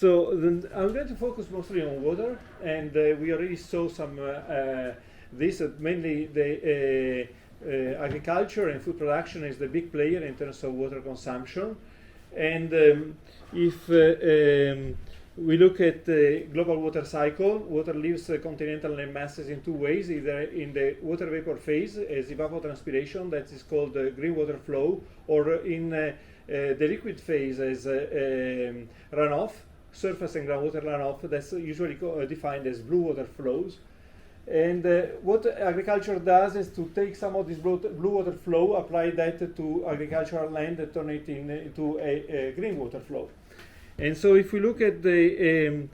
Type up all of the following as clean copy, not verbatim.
So then I'm going to focus mostly on water, and we already saw some this, mainly the agriculture and food production is the big player in terms of water consumption. And if we look at the global water cycle, water leaves continental land masses in two ways, either in the water vapor phase as evapotranspiration, that is called green water flow, or in the liquid phase as runoff, surface and groundwater runoff, that's usually defined as blue water flows. And what agriculture does is to take some of this blue water flow, apply that to agricultural land, and turn it into a green water flow. And so if we look at the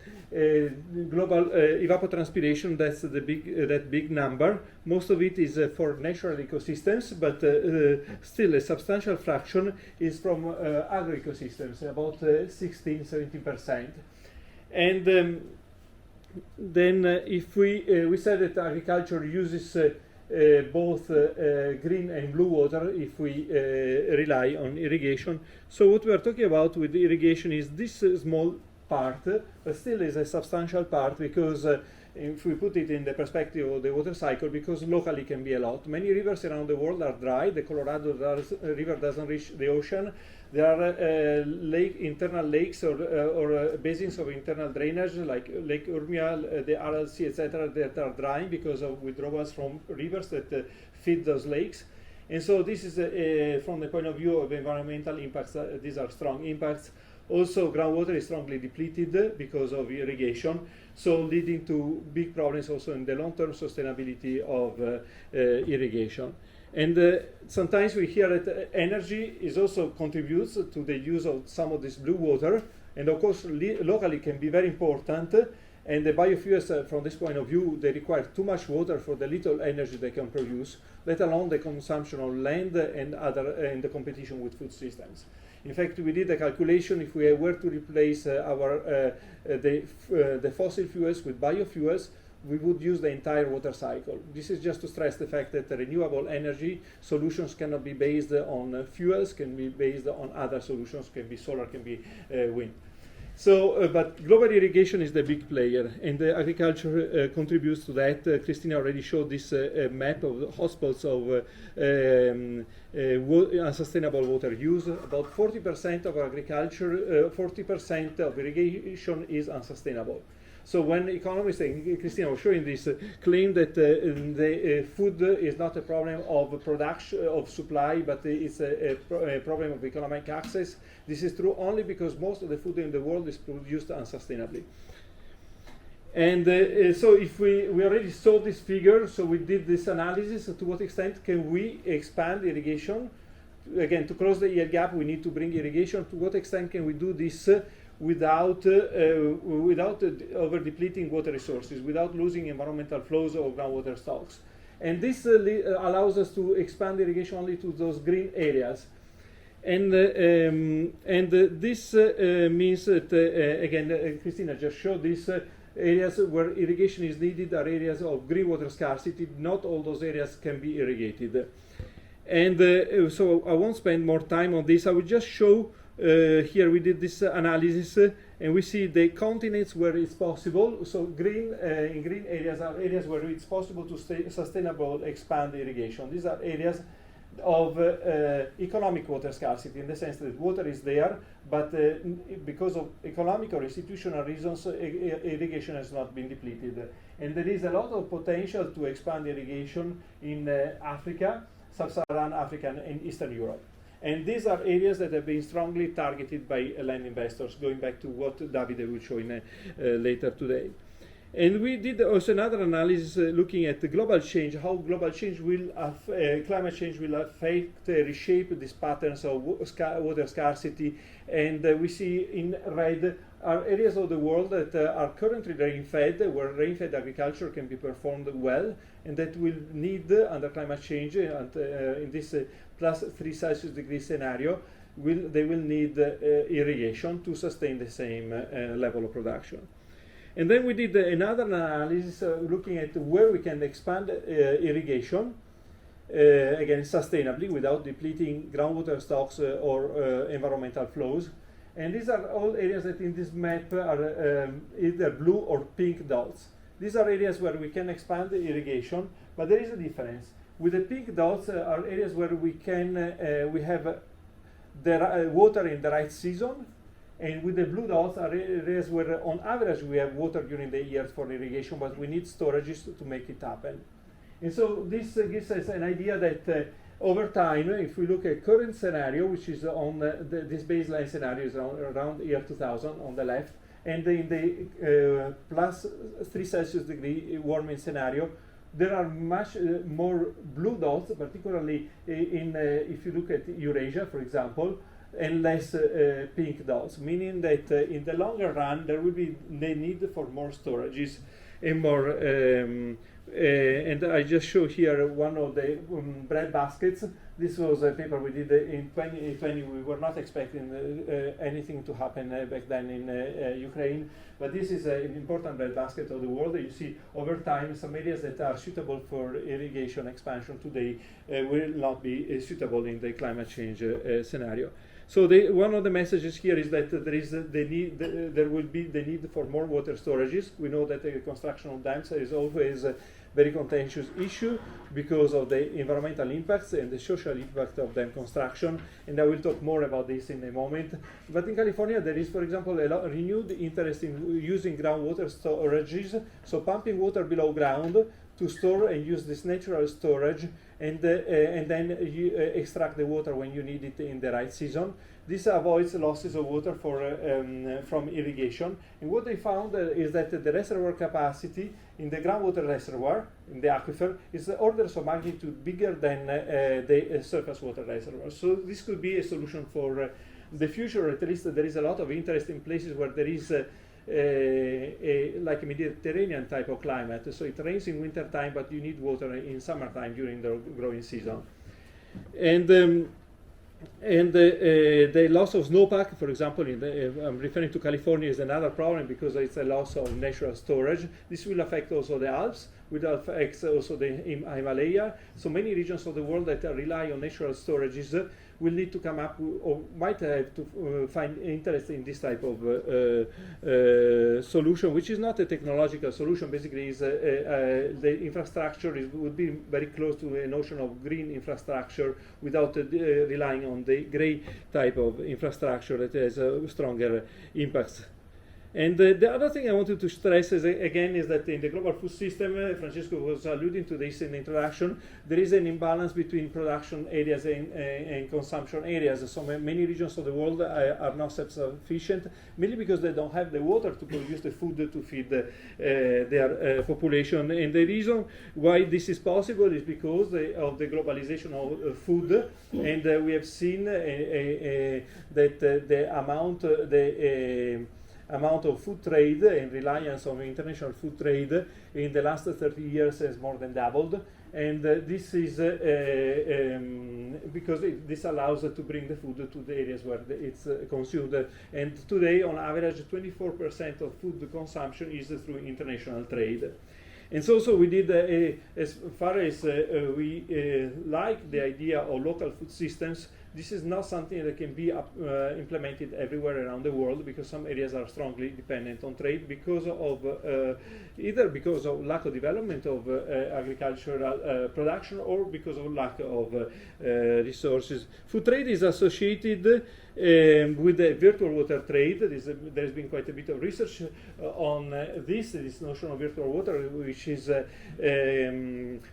global evapotranspiration, that's the that big number. Most of it is for natural ecosystems, but still a substantial fraction is from agro-ecosystems, about 16-17%. And then if we said that agriculture uses both green and blue water if we rely on irrigation. So what we are talking about with irrigation is this small part, but still is a substantial part, because if we put it in the perspective of the water cycle, because locally can be a lot. Many rivers around the world are dry. The Colorado River doesn't reach the ocean. There are internal lakes or basins of internal drainage, like Lake Urmia, the Aral Sea, etc., that are drying because of withdrawals from rivers that feed those lakes. And so this is, from the point of view of environmental impacts, these are strong impacts. Also, groundwater is strongly depleted because of irrigation, so leading to big problems also in the long-term sustainability of irrigation. And sometimes we hear that energy is also contributes to the use of some of this blue water, and of course locally can be very important. And the biofuels, from this point of view, they require too much water for the little energy they can produce, let alone the consumption of land and and the competition with food systems. In fact, we did a calculation. If we were to replace the fossil fuels with biofuels, we would use the entire water cycle. This is just to stress the fact that renewable energy solutions cannot be based on fuels, can be based on other solutions, can be solar, can be wind. So, but global irrigation is the big player, and agriculture contributes to that. Christina already showed this map of the hotspots of unsustainable water use. About 40% of agriculture, 40% of irrigation is unsustainable. So when economists, and Christina was showing this, claim that the food is not a problem of production, of supply, but it's a problem of economic access, this is true only because most of the food in the world is produced unsustainably. And so if we already saw this figure, so we did this analysis. To what extent can we expand irrigation? Again, to close the yield gap, we need to bring irrigation. To what extent can we do this without over depleting water resources, without losing environmental flows or groundwater stocks? And this allows us to expand irrigation only to those green areas. And this means that, again, Christina just showed this, areas where irrigation is needed are areas of green water scarcity. Not all those areas can be irrigated. And so I won't spend more time on this. I will just show here we did this analysis, and we see the continents where it's possible. So green in green areas are areas where it's possible to sustainable expand irrigation. These are areas of economic water scarcity, in the sense that water is there, but because of economic or institutional reasons, irrigation has not been depleted. And there is a lot of potential to expand irrigation in Africa, Sub-Saharan Africa, and Eastern Europe. And these are areas that have been strongly targeted by land investors, going back to what Davide will show in later today. And we did also another analysis looking at the global change, how global change will climate change will affect, reshape these patterns of water scarcity. And we see in red are areas of the world that are currently rain-fed, where rain-fed agriculture can be performed well, and that will need, under climate change, and in this plus 3 Celsius degree scenario, they will need irrigation to sustain the same level of production. And then we did another analysis looking at where we can expand irrigation, again sustainably, without depleting groundwater stocks or environmental flows. And these are all areas that in this map are either blue or pink dots. These are areas where we can expand the irrigation, but there is a difference. With the pink dots are areas where we can we have the water in the right season, and with the blue dots are areas where on average we have water during the year for irrigation, but we need storages to make it happen. And so this gives us an idea that over time, if we look at current scenario, which is on this baseline scenario is around year 2000 on the left, and in the plus 3 Celsius degree warming scenario, there are much more blue dots, particularly in if you look at Eurasia, for example, and less pink dots, meaning that in the longer run there will be the need for more storages and more. And I just show here one of the bread baskets. This was a paper we did in 2020. We were not expecting anything to happen back then in Ukraine, but this is an important bread basket of the world. You see over time some areas that are suitable for irrigation expansion today will not be suitable in the climate change scenario. So one of the messages here is that there is the need. There will be the need for more water storages. We know that the construction of dams is always a very contentious issue because of the environmental impacts and the social impact of dam construction. And I will talk more about this in a moment. But in California, there is, for example, a renewed interest in using groundwater storages, so pumping water below ground to store and use this natural storage, and then you extract the water when you need it in the right season. This avoids losses of water from irrigation. And what they found is that the reservoir capacity in the groundwater reservoir, in the aquifer, is orders of magnitude bigger than the surface water reservoir. So this could be a solution for the future. At least there is a lot of interest in places where there is like a Mediterranean type of climate. So it rains in winter time, but you need water in summertime during the growing season. And the loss of snowpack, for example, I'm referring to California, is another problem because it's a loss of natural storage. This will affect also the Alps, will affect also the Himalaya. So many regions of the world that rely on natural storages will need to come up or might have to find interest in this type of solution, which is not a technological solution. Basically, is the infrastructure would be very close to a notion of green infrastructure without relying on the gray type of infrastructure that has stronger impacts. And the other thing I wanted to stress is, again, is that in the global food system, Francesco was alluding to this in the introduction, there is an imbalance between production areas and consumption areas. So many regions of the world are not self-sufficient, mainly because they don't have the water to produce the food to feed their population. And the reason why this is possible is because of the globalization of food. And we have seen that the amount of food trade and reliance on international food trade in the last 30 years has more than doubled. And this is because this allows to bring the food to the areas where it's consumed. And today, on average, 24% of food consumption is through international trade. And so we did, as far as we like the idea of local food systems, this is not something that can be implemented everywhere around the world, because some areas are strongly dependent on trade because of either because of lack of development of agricultural production or because of lack of resources. Food trade is associated with the virtual water trade. There's been quite a bit of research on this notion of virtual water, which is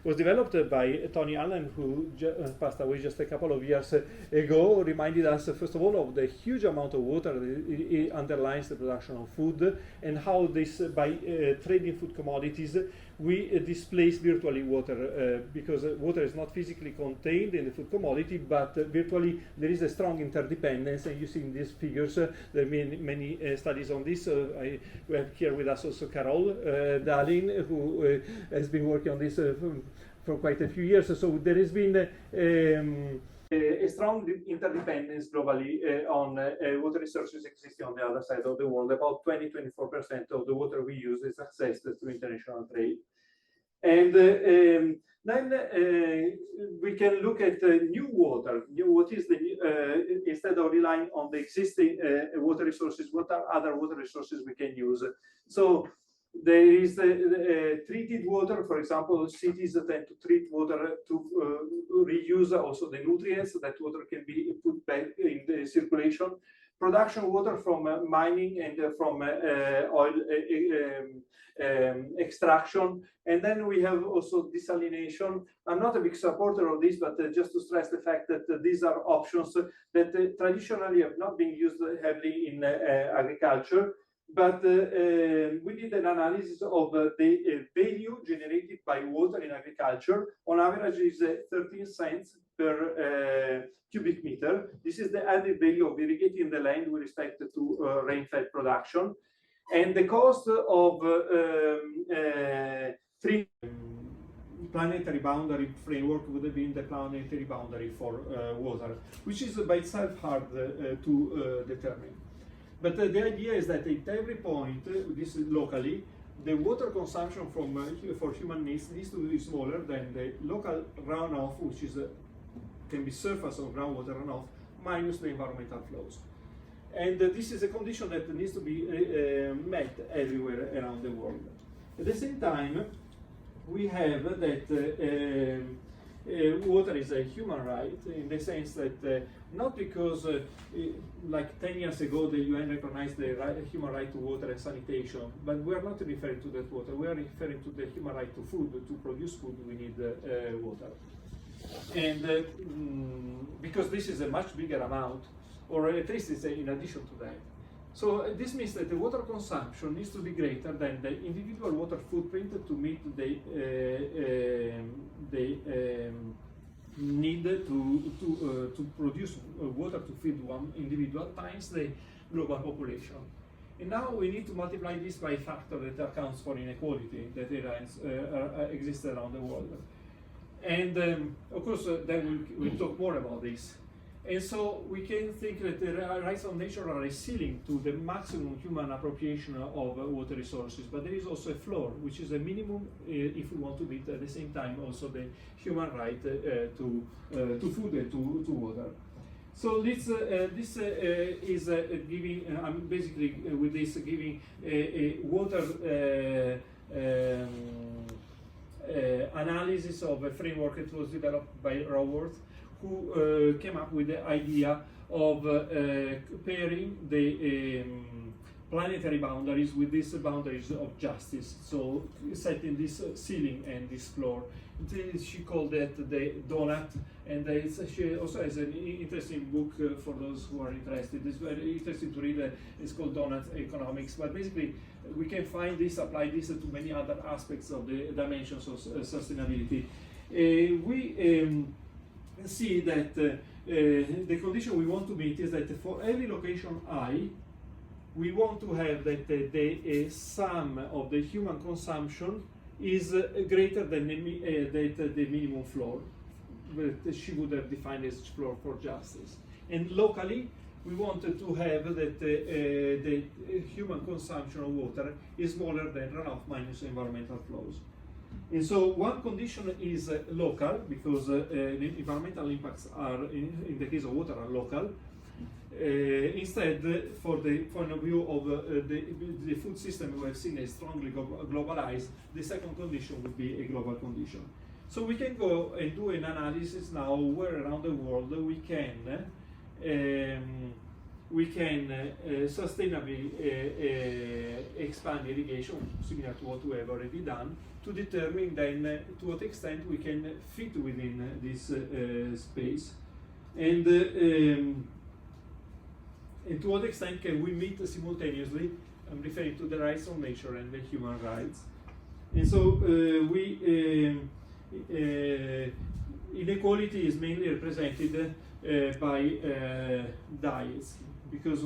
was developed by Tony Allen, who passed away just a couple of years ago, reminded us, first of all, of the huge amount of water that underlies the production of food, and how this, by trading food commodities, we displace virtually water, because water is not physically contained in the food commodity, but virtually there is a strong interdependence. And you see in these figures, there are many studies on this. We have here with us also Carol Dahlin, who has been working on this for quite a few years. So there has been a strong interdependence globally on water resources existing on the other side of the world. About 20-24% of the water we use is accessed through international trade. And then we can look at new water. What is the instead of relying on the existing water resources, what are other water resources we can use? So there is the treated water. For example, cities tend to treat water to reuse also the nutrients. That water can be put back in the circulation. Production water from mining and from oil extraction. And then we have also desalination. I'm not a big supporter of this, but just to stress the fact that these are options that traditionally have not been used heavily in agriculture. But we did an analysis of the value generated by water in agriculture. On average, is 13 cents per cubic meter. This is the added value of irrigating the land with respect to rainfed production. And the cost of planetary boundary framework would have been the planetary boundary for water, which is by itself hard to determine. But the idea is that at every point, this is locally, the water consumption for human needs to be smaller than the local runoff, which is can be surface or groundwater runoff, minus the environmental flows. And this is a condition that needs to be met everywhere around the world. At the same time, we have that water is a human right, in the sense that not because like 10 years ago the UN recognized the human right to water and sanitation, but we are not referring to that water, we are referring to the human right to food. To produce food we need water. And because this is a much bigger amount, or at least it's in addition to that. So this means that the water consumption needs to be greater than the individual water footprint to meet the need to produce water to feed one individual times the global population. And now we need to multiply this by a factor that accounts for inequality that exists around the world. And of course, then we'll talk more about this. And so we can think that the rights of nature are a ceiling to the maximum human appropriation of water resources, but there is also a floor, which is a minimum if we want to meet at the same time also the human right to food and to water. So this is giving, I'm basically with this giving a water analysis of a framework that was developed by Raworth, who came up with the idea of pairing the planetary boundaries with these boundaries of justice. So setting this ceiling and this floor. She called that the donut, and she also has an interesting book for those who are interested. It's very interesting to read. It's called Donut Economics. But basically, we can find this, apply this to many other aspects of the dimensions of sustainability. We see that the condition we want to meet is that for every location I, we want to have that the sum of the human consumption is greater than the minimum floor that she would have defined as floor for justice. And locally, we wanted to have that the human consumption of water is smaller than runoff minus environmental flows. And so one condition is local, because the environmental impacts are, in the case of water, are local. Instead, for the point of view of the food system we have seen is strongly globalized, the second condition would be a global condition. So we can go and do an analysis now where around the world we can sustainably expand irrigation, similar to what we have already done, to determine then to what extent we can fit within this space, and to what extent can we meet simultaneously, I'm referring to the rights of nature and the human rights. And so inequality is mainly represented by diets, because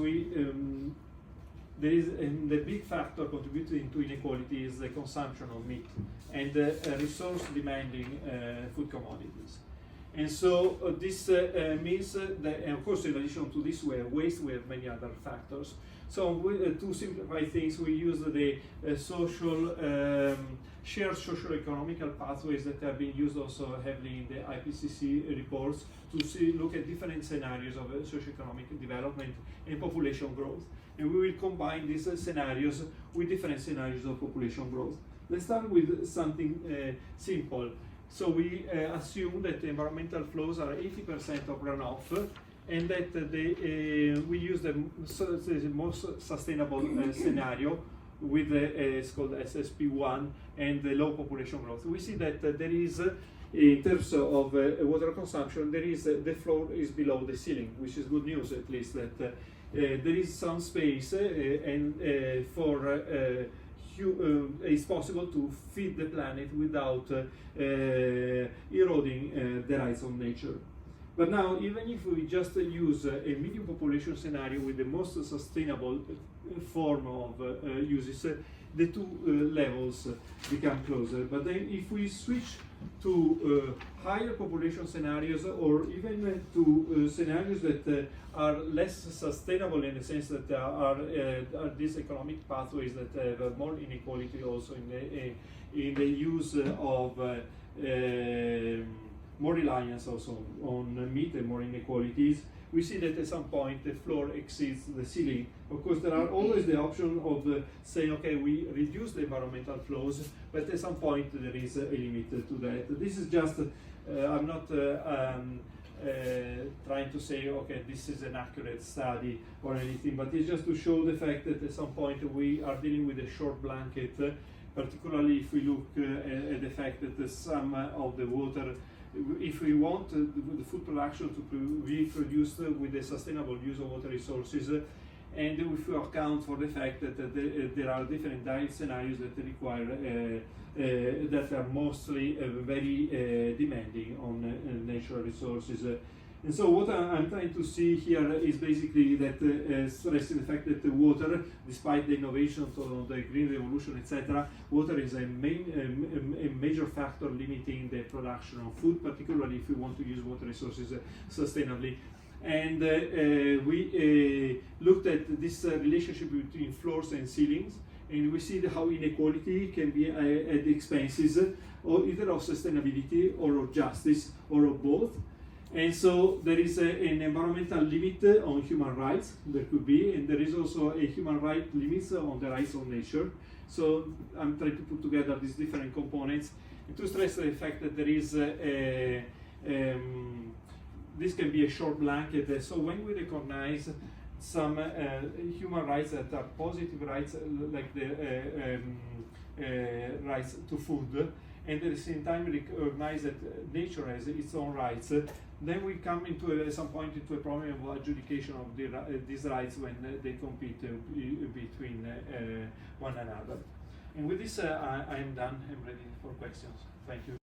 there is the big factor contributing to inequality is the consumption of meat and resource demanding food commodities. And so this means that, and of course, in addition to this, we have waste, we have many other factors. So to simplify things, we use the shared socio-economical pathways that have been used also heavily in the IPCC reports to look at different scenarios of socio-economic development and population growth. And we will combine these scenarios with different scenarios of population growth. Let's start with something simple. So we assume that the environmental flows are 80% of runoff, and that we use the most sustainable scenario with it's called SSP1 and the low population growth. We see that there is, in terms of water consumption, there is the floor is below the ceiling, which is good news at least that there is some space it's possible to feed the planet without eroding the rights of nature. But now, even if we just use a medium population scenario with the most sustainable form of uses, the two levels become closer. But then if we switch to higher population scenarios, or even to scenarios that are less sustainable in the sense that are these economic pathways that have more inequality also in the use of more reliance also on meat and more inequalities, we see that at some point the floor exceeds the ceiling. Of course, there are always the option of saying, okay, we reduce the environmental flows, but at some point there is a limit to that. This is just, I'm not trying to say, okay, this is an accurate study or anything, but it's just to show the fact that at some point we are dealing with a short blanket, particularly if we look at the fact that some of the water, if we want the food production to be produced with a sustainable use of water resources, and if we account for the fact that there are different diet scenarios that require that are mostly very demanding on natural resources. And so what I'm trying to see here is basically that stressing the fact that the water, despite the innovations of the green revolution, etc., water is a major factor limiting the production of food, particularly if we want to use water resources sustainably. And we looked at this relationship between floors and ceilings, and we see how inequality can be at the expenses or either of sustainability or of justice or of both. And so there is an environmental limit on human rights, there could be, and there is also a human right limits on the rights of nature. So I'm trying to put together these different components and to stress the fact that there is this can be a short blanket. So when we recognize some human rights that are positive rights, like the rights to food, and at the same time recognize that nature has its own rights, then we come into at some point into a problem of adjudication of these rights when they compete between one another. And with this, I'm done. I'm ready for questions. Thank you.